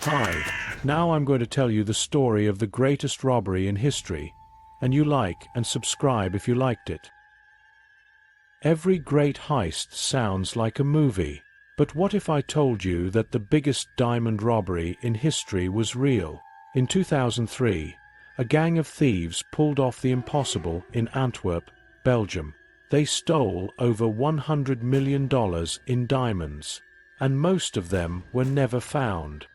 Hi, now I'm going to tell you the story of the greatest robbery in history, and you like and subscribe if you liked it. Every great heist sounds like a movie, but what if I told you that the biggest diamond robbery in history was real? In 2003, a gang of thieves pulled off the impossible in Antwerp, Belgium. They stole over $100 million in diamonds, and most of them were never found.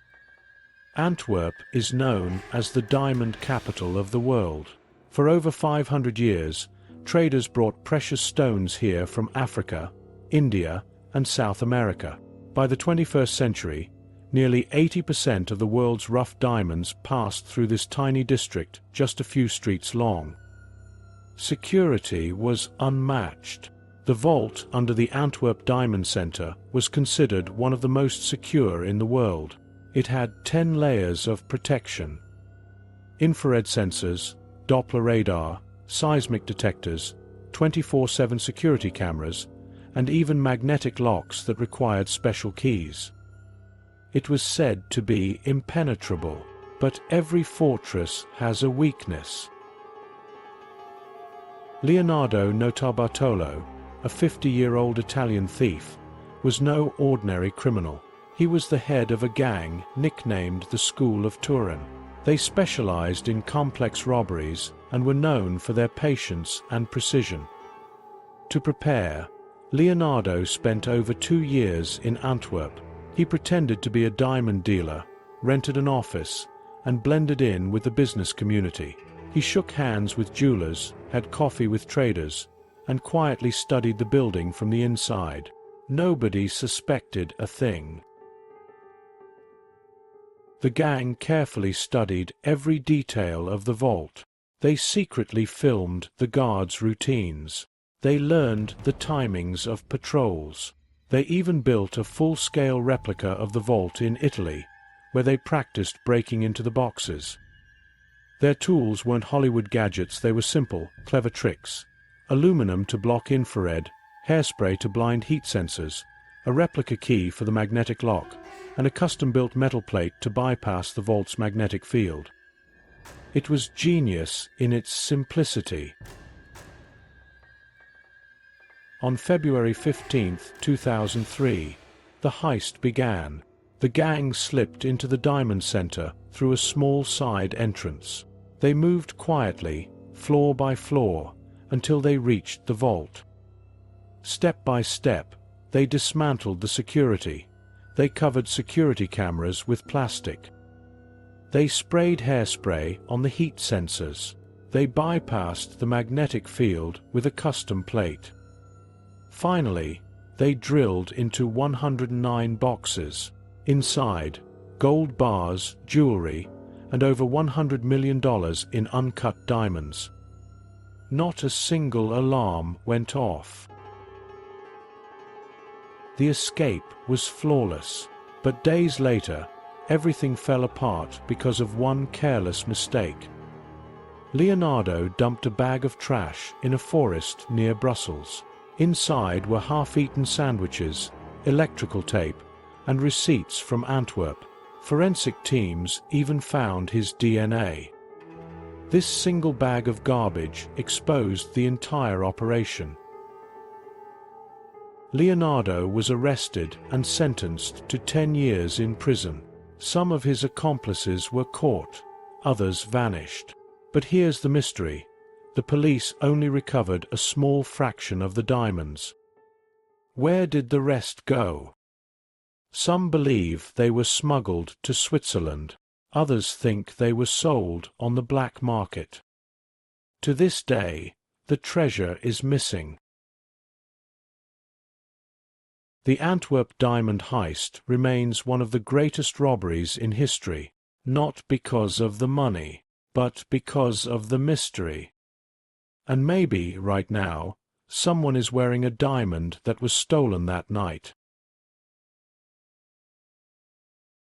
Antwerp is known as the diamond capital of the world. For over 500 years, traders brought precious stones here from Africa, India, and South America. By the 21st century, nearly 80% of the world's rough diamonds passed through this tiny district just a few streets long. Security was unmatched. The vault under the Antwerp Diamond Center was considered one of the most secure in the world. It had 10 layers of protection. Infrared sensors, Doppler radar, seismic detectors, 24/7 security cameras, and even magnetic locks that required special keys. It was said to be impenetrable, but every fortress has a weakness. Leonardo Notarbartolo, a 50-year-old Italian thief, was no ordinary criminal. He was the head of a gang nicknamed the School of Turin. They specialized in complex robberies and were known for their patience and precision. To prepare, Leonardo spent over 2 years in Antwerp. He pretended to be a diamond dealer, rented an office, and blended in with the business community. He shook hands with jewelers, had coffee with traders, and quietly studied the building from the inside. Nobody suspected a thing. The gang carefully studied every detail of the vault. They secretly filmed the guards' routines. They learned the timings of patrols. They even built a full-scale replica of the vault in Italy, where they practiced breaking into the boxes. Their tools weren't Hollywood gadgets, they were simple, clever tricks. Aluminum to block infrared, hairspray to blind heat sensors, a replica key for the magnetic lock, and a custom-built metal plate to bypass the vault's magnetic field. It was genius in its simplicity. On February 15, 2003, the heist began. The gang slipped into the Diamond Center through a small side entrance. They moved quietly, floor by floor, until they reached the vault. Step by step, they dismantled the security. They covered security cameras with plastic. They sprayed hairspray on the heat sensors. They bypassed the magnetic field with a custom plate. Finally, they drilled into 109 boxes. Inside, gold bars, jewelry, and over $100 million in uncut diamonds. Not a single alarm went off. The escape was flawless, but days later, everything fell apart because of one careless mistake. Leonardo dumped a bag of trash in a forest near Brussels. Inside were half-eaten sandwiches, electrical tape, and receipts from Antwerp. Forensic teams even found his DNA. This single bag of garbage exposed the entire operation. Leonardo was arrested and sentenced to 10 years in prison. Some of his accomplices were caught, others vanished. But here's the mystery. The police only recovered a small fraction of the diamonds. Where did the rest go? Some believe they were smuggled to Switzerland. Others think they were sold on the black market. To this day, the treasure is missing. The Antwerp Diamond Heist remains one of the greatest robberies in history, not because of the money, but because of the mystery. And maybe, right now, someone is wearing a diamond that was stolen that night.